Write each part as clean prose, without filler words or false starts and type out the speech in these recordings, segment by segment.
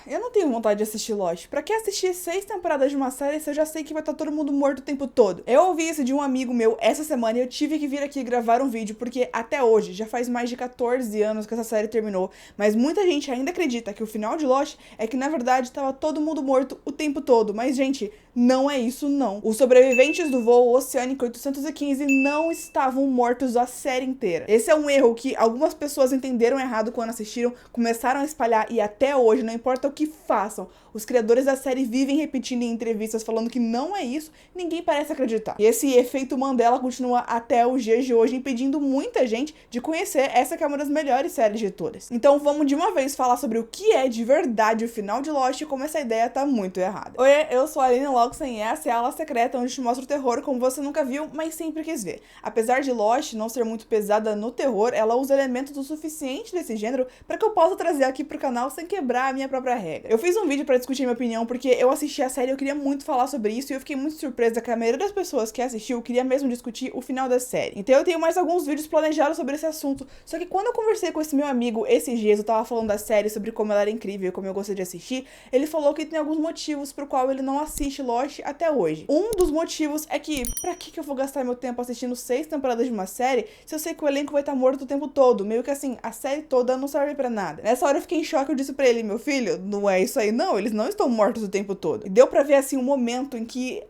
Eu não tenho vontade de assistir Lost. Pra que assistir 6 temporadas de uma série se eu já sei que vai estar todo mundo morto o tempo todo? Eu ouvi isso de um amigo meu essa semana e eu tive que vir aqui gravar um vídeo, porque até hoje, já faz mais de 14 anos que essa série terminou, mas muita gente ainda acredita que o final de Lost é que, na verdade, tava todo mundo morto o tempo todo. Mas, gente, não é isso, não. Os sobreviventes do voo Oceânico 815 não estavam mortos a série inteira. Esse é um erro que algumas pessoas entenderam errado quando assistiram, começaram a espalhar e até hoje, não importa o que façam, os criadores da série vivem repetindo em entrevistas falando que não é isso, ninguém parece acreditar. E esse efeito Mandela continua até os dias de hoje, impedindo muita gente de conhecer essa que é uma das melhores séries de todas. Então vamos de uma vez falar sobre o que é de verdade o final de Lost e como essa ideia tá muito errada. Oi, eu sou a Aline Loxen e essa é a Ala Secreta, onde te mostro o terror como você nunca viu, mas sempre quis ver. Apesar de Lost não ser muito pesada no terror, ela usa elementos o suficiente desse gênero para que eu possa trazer aqui pro canal sem quebrar a minha própria regra. Eu fiz um vídeo pra discutir minha opinião porque eu assisti a série e eu queria muito falar sobre isso e eu fiquei muito surpresa que a maioria das pessoas que assistiu queria mesmo discutir o final da série. Então eu tenho mais alguns vídeos planejados sobre esse assunto, só que quando eu conversei com esse meu amigo esses dias, eu tava falando da série, sobre como ela era incrível e como eu gostei de assistir, ele falou que tem alguns motivos pro qual ele não assiste Lost até hoje. Um dos motivos é que, pra que eu vou gastar meu tempo assistindo 6 temporadas de uma série se eu sei que o elenco vai estar morto o tempo todo? Meio que assim, a série toda não serve pra nada. Nessa hora eu fiquei em choque, eu disse pra ele, meu filho, não é isso aí não, eles não estão mortos o tempo todo. E deu pra ver assim um momento em que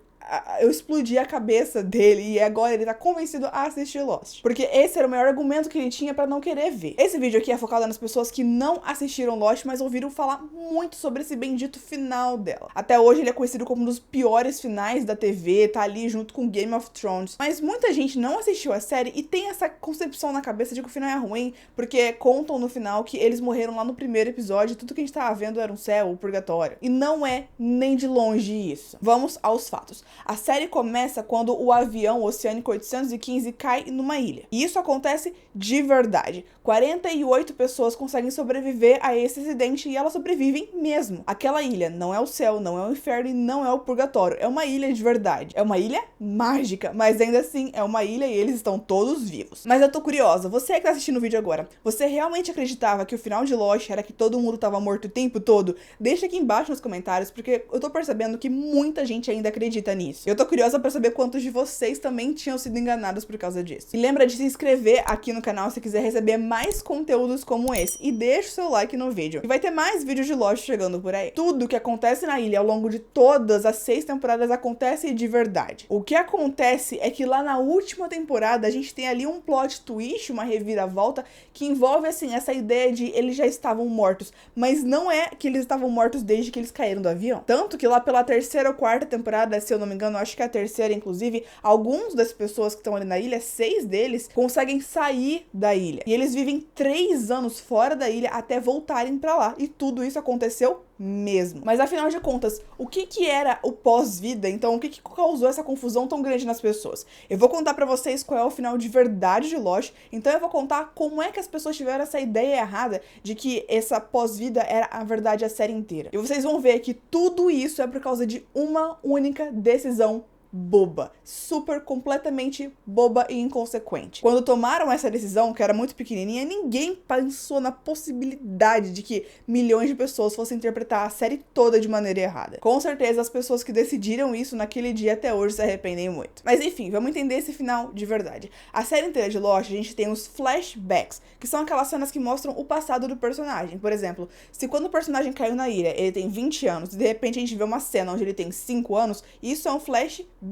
eu explodi a cabeça dele e agora ele tá convencido a assistir Lost. Porque esse era o maior argumento que ele tinha pra não querer ver. Esse vídeo aqui é focado nas pessoas que não assistiram Lost, mas ouviram falar muito sobre esse bendito final dela. Até hoje ele é conhecido como um dos piores finais da TV, tá ali junto com Game of Thrones. Mas muita gente não assistiu a série e tem essa concepção na cabeça de que o final é ruim, porque contam no final que eles morreram lá no primeiro episódio e tudo que a gente tava vendo era um céu, um purgatório. E não é nem de longe isso. Vamos aos fatos. A série começa quando o avião Oceânico 815 cai numa ilha. E isso acontece de verdade. 48 pessoas conseguem sobreviver a esse acidente e elas sobrevivem mesmo. Aquela ilha não é o céu, não é o inferno e não é o purgatório. É uma ilha de verdade. É uma ilha mágica, mas ainda assim é uma ilha e eles estão todos vivos. Mas eu tô curiosa, você que tá assistindo o vídeo agora, você realmente acreditava que o final de Lost era que todo mundo tava morto o tempo todo? Deixa aqui embaixo nos comentários, porque eu tô percebendo que muita gente ainda acredita nisso. Eu tô curiosa pra saber quantos de vocês também tinham sido enganados por causa disso. E lembra de se inscrever aqui no canal se quiser receber mais conteúdos como esse. E deixa o seu like no vídeo. E vai ter mais vídeos de Lost chegando por aí. Tudo que acontece na ilha ao longo de todas as 6 temporadas acontece de verdade. O que acontece é que lá na última temporada a gente tem ali um plot twist, uma reviravolta, que envolve assim essa ideia de eles já estavam mortos. Mas não é que eles estavam mortos desde que eles caíram do avião. Tanto que lá pela 3ª ou 4ª temporada, se eu não me engano, acho que é a 3ª, inclusive, alguns das pessoas que estão ali na ilha, 6 deles, conseguem sair da ilha. E eles vivem 3 anos fora da ilha até voltarem pra lá. E tudo isso aconteceu mesmo. Mas afinal de contas, o que era o pós-vida? Então, o que causou essa confusão tão grande nas pessoas? Eu vou contar pra vocês qual é o final de verdade de Lost, então eu vou contar como é que as pessoas tiveram essa ideia errada de que essa pós-vida era a verdade a série inteira. E vocês vão ver que tudo isso é por causa de uma única decisão boba, super completamente boba e inconsequente. Quando tomaram essa decisão, que era muito pequenininha, ninguém pensou na possibilidade de que milhões de pessoas fossem interpretar a série toda de maneira errada. Com certeza as pessoas que decidiram isso naquele dia até hoje se arrependem muito. Mas enfim, vamos entender esse final de verdade. A série inteira de Lost, a gente tem os flashbacks, que são aquelas cenas que mostram o passado do personagem. Por exemplo, se quando o personagem caiu na ilha, ele tem 20 anos, e de repente a gente vê uma cena onde ele tem 5 anos, isso é um flashback.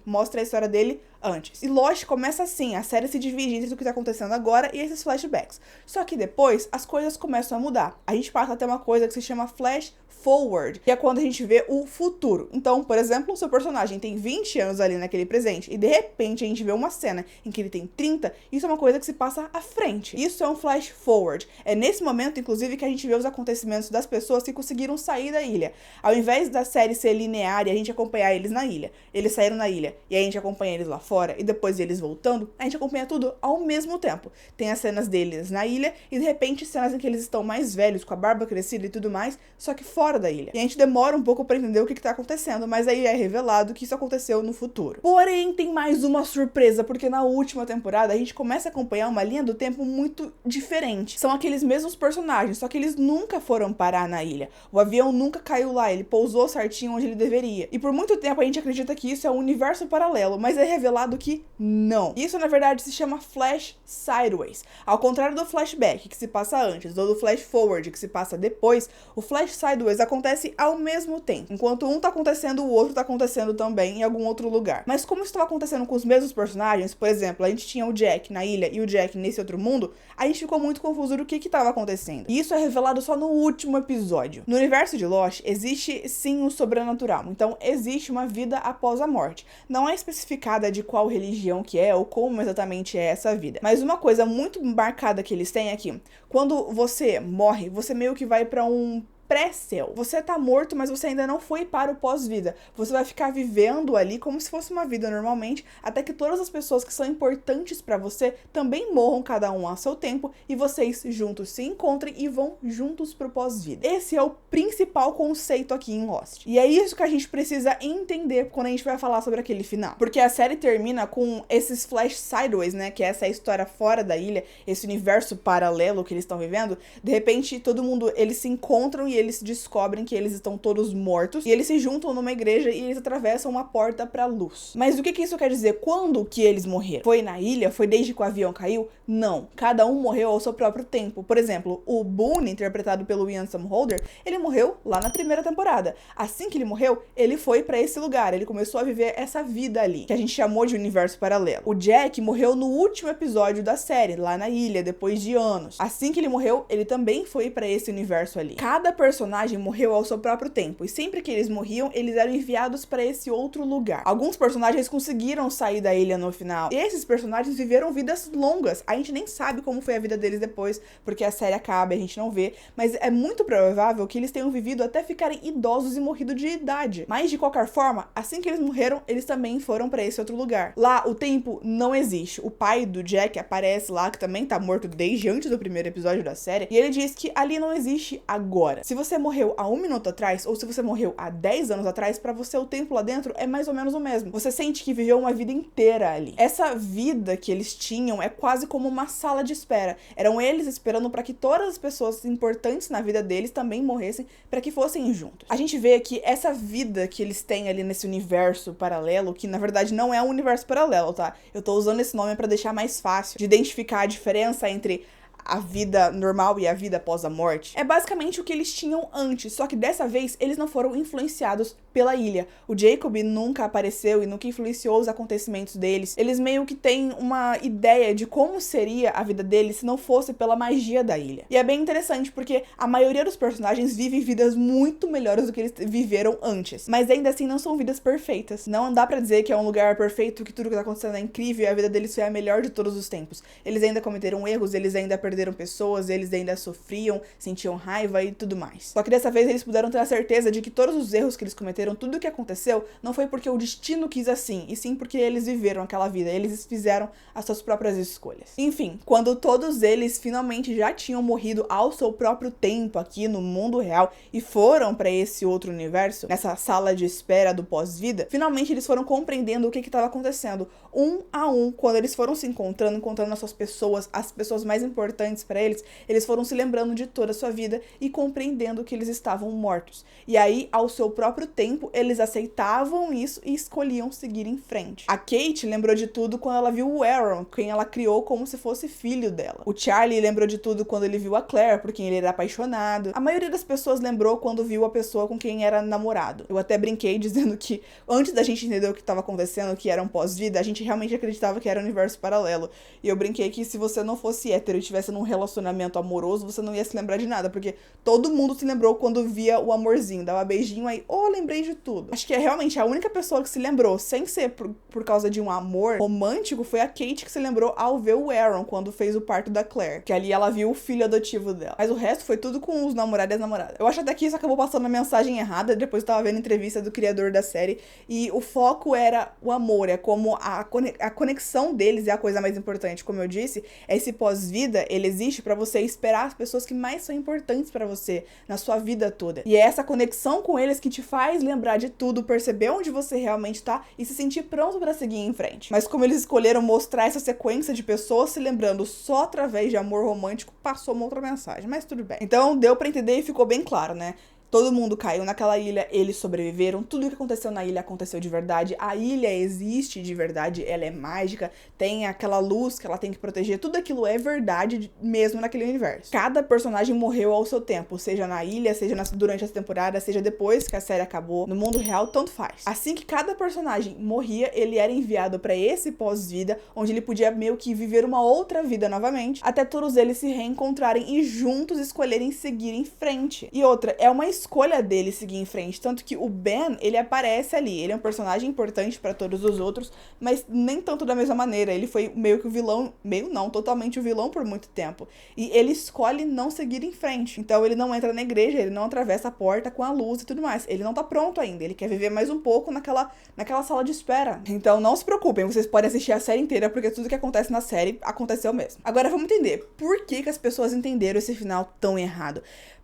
Mostra a história dele antes. E Lost começa assim, a série se divide entre o que tá acontecendo agora e esses flashbacks. Só que depois, as coisas começam a mudar. A gente passa a ter uma coisa que se chama flash forward, que é quando a gente vê o futuro. Então, por exemplo, o seu personagem tem 20 anos ali naquele presente e de repente a gente vê uma cena em que ele tem 30, isso é uma coisa que se passa à frente. Isso é um flash forward. É nesse momento, inclusive, que a gente vê os acontecimentos das pessoas que conseguiram sair da ilha. Ao invés da série ser linear e a gente acompanhar eles na ilha, eles saíram na ilha e a gente acompanha eles lá fora e depois eles voltando, a gente acompanha tudo ao mesmo tempo. Tem as cenas deles na ilha e de repente cenas em que eles estão mais velhos, com a barba crescida e tudo mais, só que fora da ilha. E a gente demora um pouco pra entender o que tá acontecendo, mas aí é revelado que isso aconteceu no futuro. Porém, tem mais uma surpresa, porque na última temporada a gente começa a acompanhar uma linha do tempo muito diferente. São aqueles mesmos personagens, só que eles nunca foram parar na ilha. O avião nunca caiu lá, ele pousou certinho onde ele deveria. E por muito tempo a gente acredita que isso é um universo paralelo, mas é revelado que não. Isso na verdade se chama Flash Sideways. Ao contrário do flashback, que se passa antes, ou do flash forward, que se passa depois, o Flash Sideways acontece ao mesmo tempo. Enquanto um tá acontecendo, o outro tá acontecendo também em algum outro lugar. Mas como isso estava acontecendo com os mesmos personagens, por exemplo, a gente tinha o Jack na ilha e o Jack nesse outro mundo, a gente ficou muito confuso do que estava acontecendo. E isso é revelado só no último episódio. No universo de Lost, existe sim o sobrenatural. Então, existe uma vida após a morte. Não é especificada de qual religião que é ou como exatamente é essa vida. Mas uma coisa muito marcada que eles têm aqui, quando você morre, você meio que vai para um pré-céu. Você tá morto, mas você ainda não foi para o pós-vida. Você vai ficar vivendo ali como se fosse uma vida normalmente, até que todas as pessoas que são importantes pra você também morram, cada um a seu tempo, e vocês juntos se encontrem e vão juntos pro pós-vida. Esse é o principal conceito aqui em Lost. E é isso que a gente precisa entender quando a gente vai falar sobre aquele final. Porque a série termina com esses flash sideways, né, que é essa história fora da ilha, esse universo paralelo que eles estão vivendo. De repente, todo mundo, eles se encontram e eles descobrem que eles estão todos mortos, e eles se juntam numa igreja e eles atravessam uma porta pra luz. Mas o que isso quer dizer? Quando que eles morreram? Foi na ilha? Foi desde que o avião caiu? Não. Cada um morreu ao seu próprio tempo. Por exemplo, o Boone, interpretado pelo Ian Somerhalder, ele morreu lá na primeira temporada. Assim que ele morreu, ele foi pra esse lugar, ele começou a viver essa vida ali, que a gente chamou de universo paralelo. O Jack morreu no último episódio da série, lá na ilha, depois de anos. Assim que ele morreu, ele também foi pra esse universo ali. Cada personagem morreu ao seu próprio tempo, e sempre que eles morriam, eles eram enviados para esse outro lugar. Alguns personagens conseguiram sair da ilha no final. E esses personagens viveram vidas longas. A gente nem sabe como foi a vida deles depois, porque a série acaba e a gente não vê, mas é muito provável que eles tenham vivido até ficarem idosos e morrido de idade. Mas de qualquer forma, assim que eles morreram, eles também foram para esse outro lugar. Lá, o tempo não existe. O pai do Jack aparece lá, que também tá morto desde antes do primeiro episódio da série, e ele diz que ali não existe agora. Se você morreu há 1 minuto atrás, ou se você morreu há 10 anos atrás, pra você o tempo lá dentro é mais ou menos o mesmo. Você sente que viveu uma vida inteira ali. Essa vida que eles tinham é quase como uma sala de espera. Eram eles esperando pra que todas as pessoas importantes na vida deles também morressem, pra que fossem juntos. A gente vê que essa vida que eles têm ali nesse universo paralelo, que na verdade não é um universo paralelo, tá? Eu tô usando esse nome pra deixar mais fácil de identificar a diferença entre a vida normal e a vida após a morte. É basicamente o que eles tinham antes, só que dessa vez eles não foram influenciados pela ilha. O Jacob nunca apareceu e nunca influenciou os acontecimentos deles. Eles meio que têm uma ideia de como seria a vida deles se não fosse pela magia da ilha. E é bem interessante porque a maioria dos personagens vivem vidas muito melhores do que eles viveram antes, mas ainda assim não são vidas perfeitas. Não dá pra dizer que é um lugar perfeito, que tudo que tá acontecendo é incrível e a vida deles foi a melhor de todos os tempos. Eles ainda cometeram erros, eles ainda perderam pessoas, eles ainda sofriam, sentiam raiva e tudo mais. Só que dessa vez eles puderam ter a certeza de que todos os erros que eles cometeram, tudo o que aconteceu, não foi porque o destino quis assim, e sim porque eles viveram aquela vida, eles fizeram as suas próprias escolhas. Enfim, quando todos eles finalmente já tinham morrido ao seu próprio tempo aqui no mundo real e foram pra esse outro universo, nessa sala de espera do pós-vida, finalmente eles foram compreendendo o que estava acontecendo, um a um, quando eles foram se encontrando as suas pessoas, as pessoas mais importantes pra eles foram se lembrando de toda a sua vida e compreendendo que eles estavam mortos. E aí, ao seu próprio tempo, eles aceitavam isso e escolhiam seguir em frente. A Kate lembrou de tudo quando ela viu o Aaron, quem ela criou como se fosse filho dela. O Charlie lembrou de tudo quando ele viu a Claire, por quem ele era apaixonado. A maioria das pessoas lembrou quando viu a pessoa com quem era namorado. Eu até brinquei dizendo que antes da gente entender o que estava acontecendo, que era um pós-vida, a gente realmente acreditava que era um universo paralelo. E eu brinquei que se você não fosse hétero e estivesse num relacionamento amoroso, você não ia se lembrar de nada, porque todo mundo se lembrou quando via o amorzinho, dava beijinho aí, lembrei de tudo. Acho que é realmente a única pessoa que se lembrou, sem ser por causa de um amor romântico, foi a Kate que se lembrou ao ver o Aaron, quando fez o parto da Claire, que ali ela viu o filho adotivo dela. Mas o resto foi tudo com os namorados e as namoradas. Eu acho até que isso acabou passando a mensagem errada, depois eu tava vendo entrevista do criador da série, e o foco era o amor, é como a conexão deles é a coisa mais importante. Como eu disse, esse pós-vida, ele existe pra você esperar as pessoas que mais são importantes pra você na sua vida toda. E é essa conexão com eles que te faz lembrar de tudo, perceber onde você realmente tá e se sentir pronto pra seguir em frente. Mas como eles escolheram mostrar essa sequência de pessoas se lembrando só através de amor romântico, passou uma outra mensagem, mas tudo bem. Então deu pra entender e ficou bem claro, né? Todo mundo caiu naquela ilha, eles sobreviveram, tudo o que aconteceu na ilha aconteceu de verdade, a ilha existe de verdade, ela é mágica, tem aquela luz que ela tem que proteger, tudo aquilo é verdade mesmo naquele universo. Cada personagem morreu ao seu tempo, seja na ilha, seja durante essa temporada, seja depois que a série acabou, no mundo real, tanto faz. Assim que cada personagem morria, ele era enviado pra esse pós-vida, onde ele podia meio que viver uma outra vida novamente, até todos eles se reencontrarem e juntos escolherem seguir em frente. E outra, é uma escolha dele seguir em frente, tanto que o Ben, ele aparece ali, ele é um personagem importante pra todos os outros, mas nem tanto da mesma maneira, ele foi meio que o vilão, meio não, totalmente o vilão por muito tempo, e ele escolhe não seguir em frente, então ele não entra na igreja, ele não atravessa a porta com a luz e tudo mais, ele não tá pronto ainda, ele quer viver mais um pouco naquela sala de espera. Então não se preocupem, vocês podem assistir a série inteira, porque tudo que acontece na série aconteceu mesmo. Agora vamos entender por que as pessoas entenderam esse final tão errado.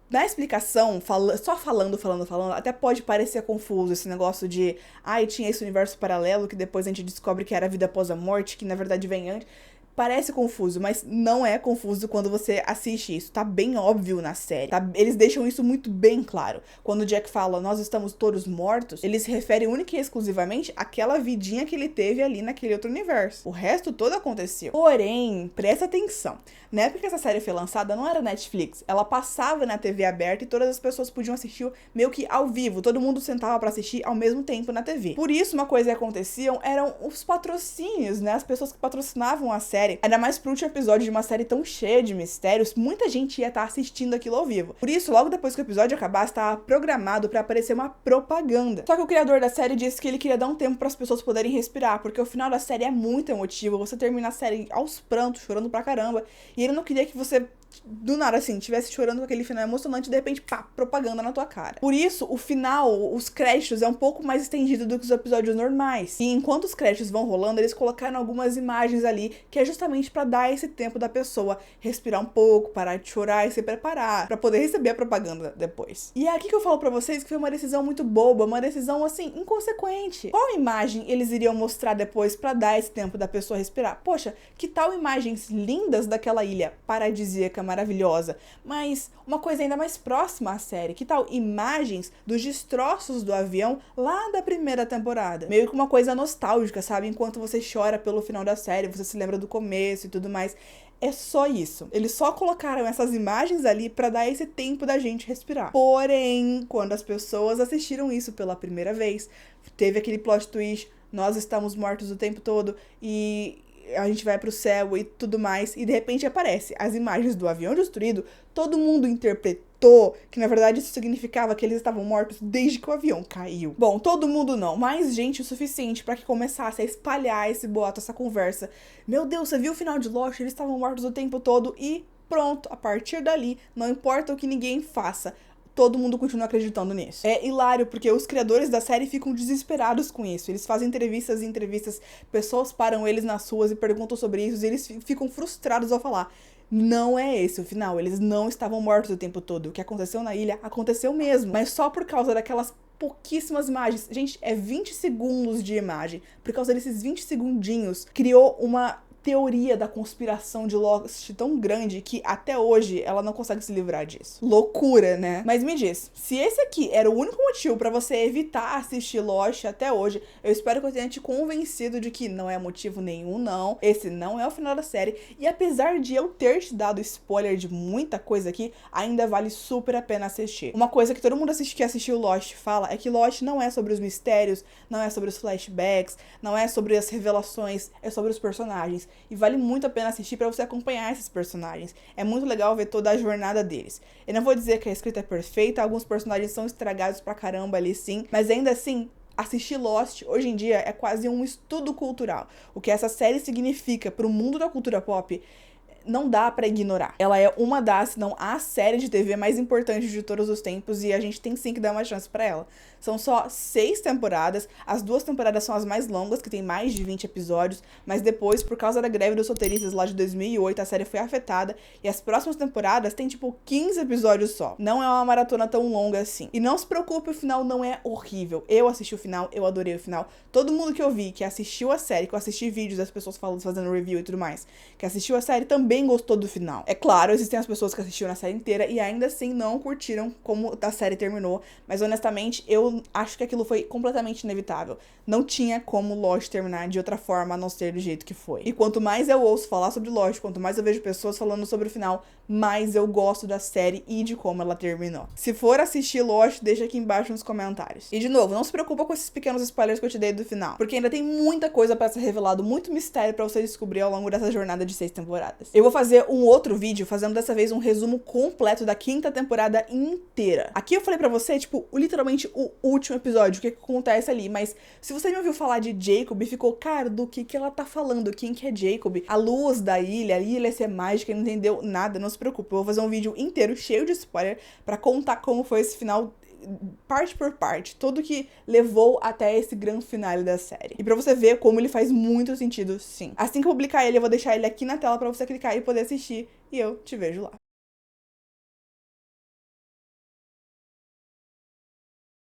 Na explicação, só falando, até pode parecer confuso esse negócio de tinha esse universo paralelo que depois a gente descobre que era a vida após a morte, que na verdade vem antes. Parece confuso, mas não é confuso quando você assiste isso. Tá bem óbvio na série. Tá? Eles deixam isso muito bem claro. Quando o Jack fala, nós estamos todos mortos, ele se refere única e exclusivamente àquela vidinha que ele teve ali naquele outro universo. O resto todo aconteceu. Porém, presta atenção. Na época que essa série foi lançada, não era Netflix. Ela passava na TV aberta e todas as pessoas podiam assistir meio que ao vivo. Todo mundo sentava pra assistir ao mesmo tempo na TV. Por isso, uma coisa que aconteciam eram os patrocínios, né? As pessoas que patrocinavam a série. Ainda mais pro último episódio de uma série tão cheia de mistérios, muita gente ia estar assistindo aquilo ao vivo. Por isso, logo depois que o episódio acabasse, estava programado pra aparecer uma propaganda. Só que o criador da série disse que ele queria dar um tempo para as pessoas poderem respirar, porque o final da série é muito emotivo, você termina a série aos prantos, chorando pra caramba, e ele não queria que você do nada, assim, estivesse chorando com aquele final emocionante e de repente, pá, propaganda na tua cara. Por isso, o final, os créditos, é um pouco mais estendido do que os episódios normais. E enquanto os créditos vão rolando, eles colocaram algumas imagens ali, que é justamente pra dar esse tempo da pessoa respirar um pouco, parar de chorar e se preparar pra poder receber a propaganda depois. E é aqui que eu falo pra vocês que foi uma decisão muito boba, uma decisão, assim, inconsequente. Qual imagem eles iriam mostrar depois pra dar esse tempo da pessoa respirar? Poxa, que tal imagens lindas daquela ilha paradisíaca, maravilhosa, mas uma coisa ainda mais próxima à série, que tal imagens dos destroços do avião lá da primeira temporada? Meio que uma coisa nostálgica, sabe? Enquanto você chora pelo final da série, você se lembra do começo e tudo mais. É só isso. Eles só colocaram essas imagens ali pra dar esse tempo da gente respirar. Porém, quando as pessoas assistiram isso pela primeira vez, teve aquele plot twist, nós estamos mortos o tempo todo e a gente vai pro céu e tudo mais, e de repente aparece as imagens do avião destruído, todo mundo interpretou que na verdade isso significava que eles estavam mortos desde que o avião caiu. Bom, todo mundo não, mas gente o suficiente pra que começasse a espalhar esse boato, essa conversa. Meu Deus, você viu o final de Lost? Eles estavam mortos o tempo todo e pronto, a partir dali, não importa o que ninguém faça, todo mundo continua acreditando nisso. É hilário, porque os criadores da série ficam desesperados com isso. Eles fazem entrevistas e entrevistas, pessoas param eles nas ruas e perguntam sobre isso, e eles ficam frustrados ao falar. Não é esse o final, eles não estavam mortos o tempo todo. O que aconteceu na ilha, aconteceu mesmo. Mas só por causa daquelas pouquíssimas imagens. Gente, é 20 segundos de imagem. Por causa desses 20 segundinhos, criou uma teoria da conspiração de Lost tão grande que até hoje ela não consegue se livrar disso. Loucura, né? Mas me diz, se esse aqui era o único motivo pra você evitar assistir Lost até hoje, eu espero que eu tenha te convencido de que não é motivo nenhum, não. Esse não é o final da série. E apesar de eu ter te dado spoiler de muita coisa aqui, ainda vale super a pena assistir. Uma coisa que todo mundo que assistiu Lost fala é que Lost não é sobre os mistérios, não é sobre os flashbacks, não é sobre as revelações, é sobre os personagens. e vale muito a pena assistir pra você acompanhar esses personagens. É muito legal ver toda a jornada deles. Eu não vou dizer que a escrita é perfeita, alguns personagens são estragados pra caramba ali sim, mas ainda assim, assistir Lost hoje em dia é quase um estudo cultural. O que essa série significa pro mundo da cultura pop não dá pra ignorar. Ela é uma das, se não a série de TV mais importante de todos os tempos e a gente tem sim que dar uma chance pra ela. São só 6 temporadas, as 2 temporadas são as mais longas, que tem mais de 20 episódios, mas depois, por causa da greve dos roteiristas lá de 2008, a série foi afetada e as próximas temporadas tem tipo 15 episódios só. Não é uma maratona tão longa assim. E não se preocupe, o final não é horrível. Eu assisti o final, eu adorei o final. Todo mundo que eu vi que assistiu a série, que eu assisti vídeos das pessoas falando, fazendo review e tudo mais, que assistiu a série também gostou do final. É claro, existem as pessoas que assistiram a série inteira e ainda assim não curtiram como a série terminou, mas honestamente eu acho que aquilo foi completamente inevitável. Não tinha como Lost terminar de outra forma a não ser do jeito que foi. E quanto mais eu ouço falar sobre Lost, quanto mais eu vejo pessoas falando sobre o final, mais eu gosto da série e de como ela terminou. Se for assistir Lost, deixa aqui embaixo nos comentários. E de novo, não se preocupa com esses pequenos spoilers que eu te dei do final, porque ainda tem muita coisa pra ser revelado, muito mistério pra você descobrir ao longo dessa jornada de 6 temporadas. Eu vou fazer um outro vídeo, fazendo dessa vez um resumo completo da 5ª temporada inteira. Aqui eu falei pra você, tipo, literalmente o último episódio, o que acontece ali, mas se você me ouviu falar de Jacob e ficou, cara, do que ela tá falando, quem que é Jacob? A luz da ilha, a ilha ia ser mágica, não entendeu nada, não se preocupe, eu vou fazer um vídeo inteiro, cheio de spoiler, pra contar como foi esse final parte por parte, tudo que levou até esse grande finale da série. E pra você ver como ele faz muito sentido, sim. Assim que eu publicar ele, eu vou deixar ele aqui na tela pra você clicar e poder assistir, e eu te vejo lá.